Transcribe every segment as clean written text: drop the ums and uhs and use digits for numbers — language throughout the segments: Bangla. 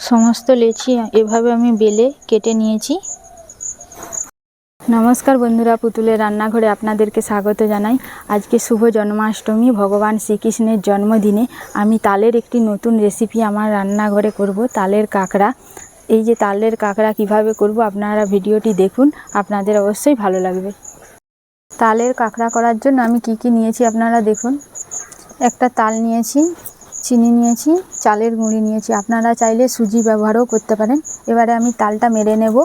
সমস্ত লেচি এভাবে আমি বেলে কেটে নিয়েছি। নমস্কার বন্ধুরা, পুতুলের রান্নাঘরে আপনাদেরকে স্বাগত জানাই। আজকে শুভ জন্মাষ্টমী, ভগবান শ্রীকৃষ্ণের জন্মদিনে আমি তালের একটি নতুন রেসিপি আমার রান্নাঘরে করব, তালের কাঁকড়া। এই যে তালের কাঁকড়া কিভাবে করব আপনারা ভিডিওটি দেখুন, আপনাদের অবশ্যই ভালো লাগবে। তালের কাঁকড়া করার জন্য আমি কি নিয়েছি আপনারা দেখুন। একটা তাল নিয়েছি, চিনি নিয়েছি, চালের গুঁড়ি নিয়েছি, আপনারা চাইলে সুজি ব্যবহারও করতে পারেন। এবারে আমি তালটা মেরে নেব।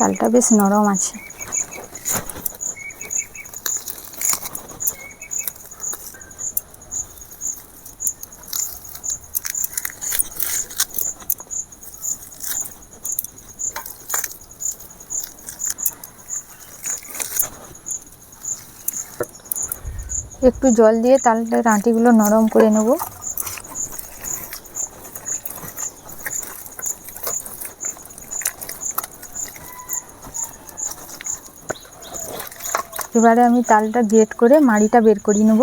তালটা বেশ নরম আছে। একটু জল দিয়ে তালটার আঁটিগুলো নরম করে নেব। এবারে আমি তালটা গ্রেট করে মাড়িটা বের করে নেব।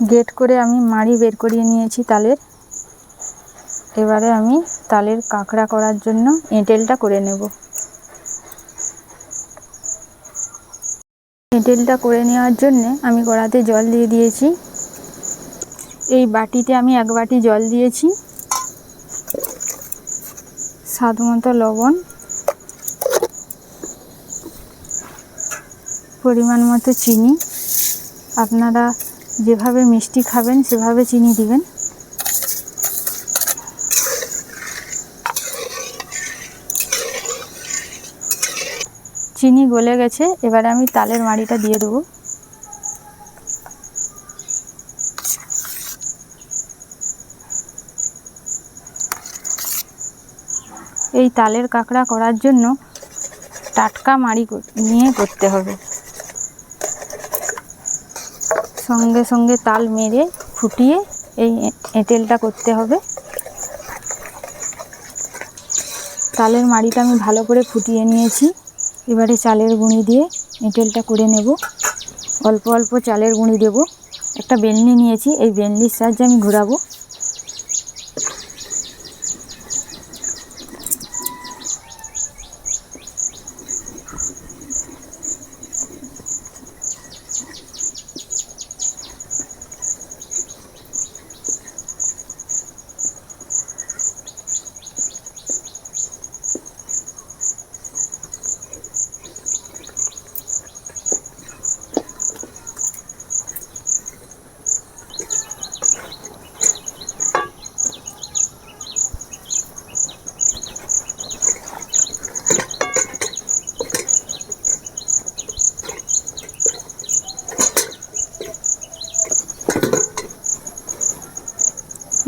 গ্রেট করে আমি মাড়ি বের করিয়ে নিয়েছি তালের। এবারে আমি তালের কাঁকড়া করার জন্য এঁটেলটা করে নেব। এঁটেলটা করে নেওয়ার জন্য আমি কড়াতে জল দিয়ে দিয়েছি। এই বাটিতে আমি 1 বাটি জল দিয়েছি, স্বাদ মতো লবণ, পরিমাণ মতো চিনি। আপনারা যেভাবে মিষ্টি খাবেন সেভাবে চিনি দিবেন। চিনি গলে গেছে, এবারে আমি তালের মাড়িটা দিয়ে দেবো। এই তালের কাঁকড়া করার জন্য টাটকা মাড়ি নিয়ে করতে হবে। সঙ্গে সঙ্গে তাল মেরে ফুটিয়ে এই এঁটেলটা করতে হবে। তালের মাড়িটা আমি ভালো করে ফুটিয়ে নিয়েছি। এবারে চালের গুঁড়ি দিয়ে এঁটেলটা করে নেব। অল্প অল্প চালের গুঁড়ি দেব। একটা বেলনি নিয়েছি, এই বেলনির সাহায্যে আমি ঘোরাবো।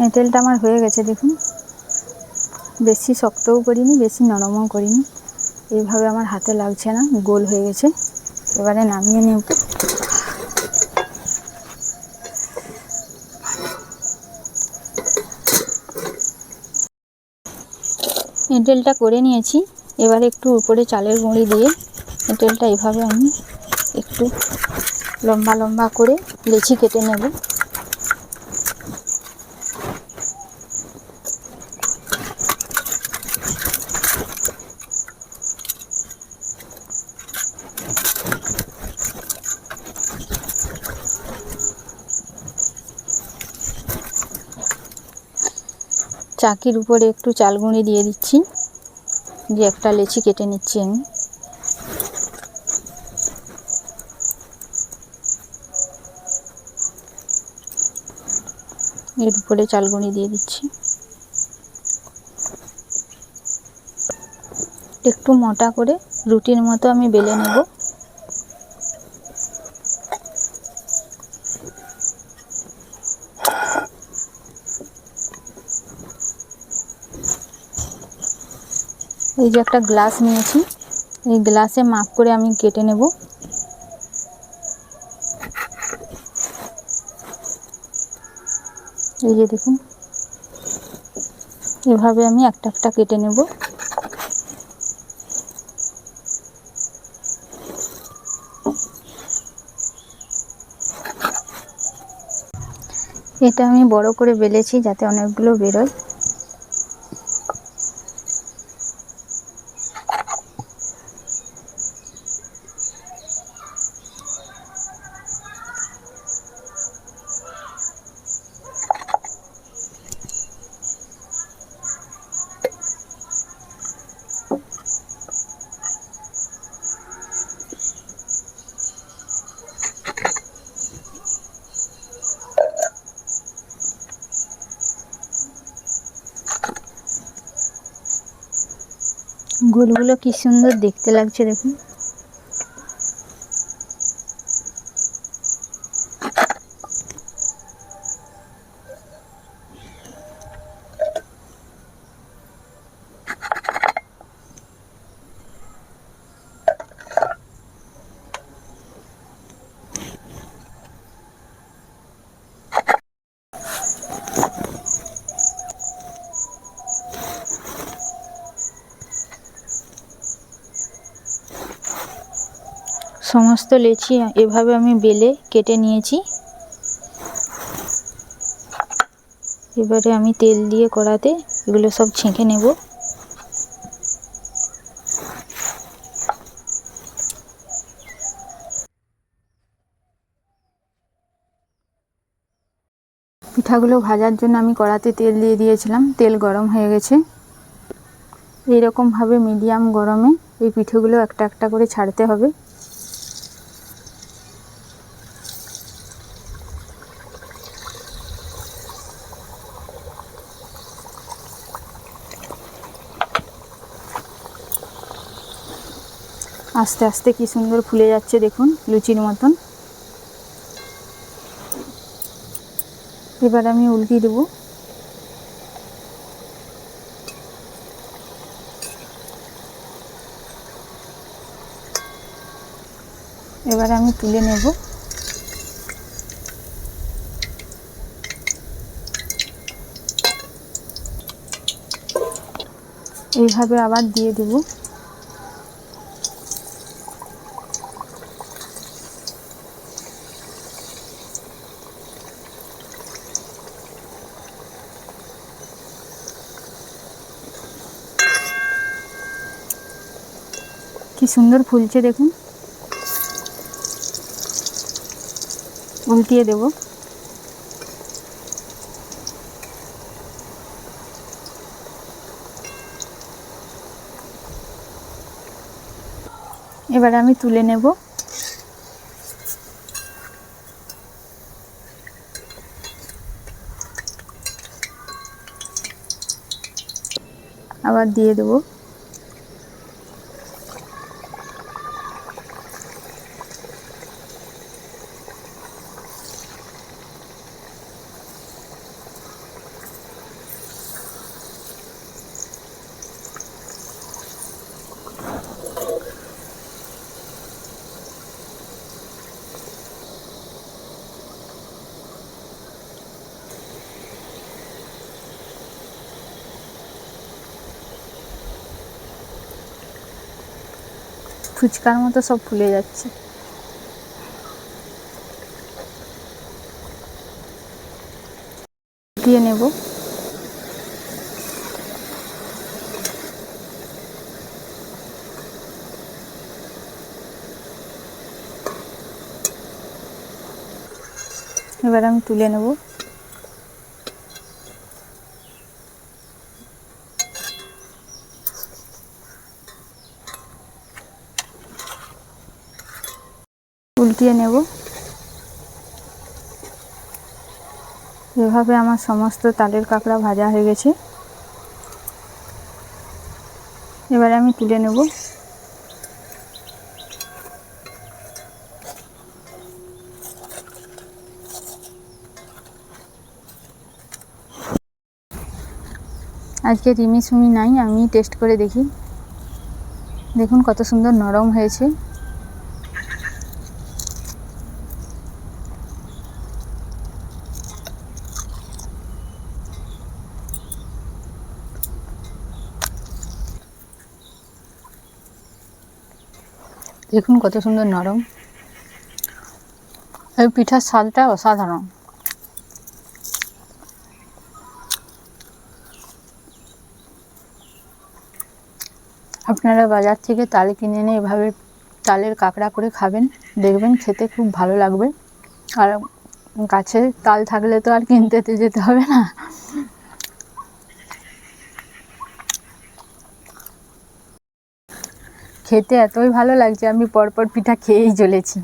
এঁটেলটা আমার হয়ে গেছে দেখুন। বেশি শক্তও করিনি, বেশি নরমও করিনি, এইভাবে আমার হাতে লাগছে না, গোল হয়ে গেছে। এবারে নামিয়ে নেব। এঁটেলটা করে নিয়েছি। এবারে একটু উপরে চালের গুঁড়ি দিয়ে এঁটেলটা এভাবে আমি একটু লম্বা লম্বা করে লেচি কেটে নেব। চাকির উপরে একটু চাল গুঁড়ি দিয়ে দিচ্ছি, দিয়ে একটা লেচি কেটে নিচ্ছি আমি। এর উপরে চালগুঁড়ি দিয়ে দিচ্ছি। একটু মোটা করে রুটির মতো আমি বেলে নেব। এই যে একটা গ্লাস নিয়েছি, এই গ্লাসে মাপ করে আমি কেটে নেব। এই যে দেখুন, এভাবে আমি একটা একটা কেটে নেব। এটা আমি বড় করে বেলেছি যাতে অনেকগুলো বেরোয়। গোলগুলো কি সুন্দর দেখতে লাগছে দেখুন। সমস্ত লেচি এভাবে আমি বেলে কেটে নিয়েছি। এবারে আমি তেল দিয়ে কড়াতে এগুলো সব ছেঁকে নেব। পিঠাগুলো ভাজার জন্য আমি কড়াতে তেল দিয়ে দিয়েছিলাম, তেল গরম হয়ে গেছে। এইরকমভাবে মিডিয়াম গরমে এই পিঠেগুলো একটা একটা করে ছাড়তে হবে। আস্তে আস্তে কি সুন্দর ফুলে যাচ্ছে দেখুন, লুচির মতন। এবার আমি উল্টিয়ে দেব। এবার আমি তুলে নেব। এইভাবে আবার দিয়ে দেব। কি সুন্দর ফুলছে দেখুন। উল্টিয়ে দেব। এবার আমি তুলে নেব। আবার দিয়ে দেব। ফুচকার মতো সব ফুলে যাচ্ছে। দিয়ে নেব। এবার আমি তুলে নেব। উল্টিয়ে নেব। এভাবে আমার সমস্ত তালের কাঁকড়া ভাজা হয়ে গেছে। এবারে আমি তুলে নেব। আজকে রিমি সুমি নাই, আমি টেস্ট করে দেখি। দেখুন কত সুন্দর নরম হয়েছে। দেখুন কত সুন্দর নরম। এই পিঠার স্বাদটা অসাধারণ। আপনারা বাজার থেকে তাল কিনে এনে এভাবে তালের কাঁকড়া করে খাবেন, দেখবেন খেতে খুব ভালো লাগবে। আর গাছে তাল থাকলে তো আর কিনতে যেতে হবে না। খেতে এতই ভালো লাগছে, আমি পরপর পিঠা খেয়েই চলেছি।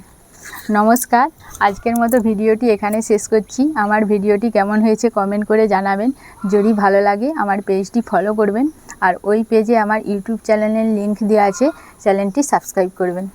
নমস্কার, আজকের মতো ভিডিওটি এখানে শেষ করছি। আমার ভিডিওটি কেমন হয়েছে কমেন্ট করে জানাবেন। যদি ভালো লাগে আমার পেজটি ফলো করবেন, আর ওই পেজে আমার ইউটিউব চ্যানেলের লিংক দেওয়া আছে, চ্যানেলটি সাবস্ক্রাইব করবেন।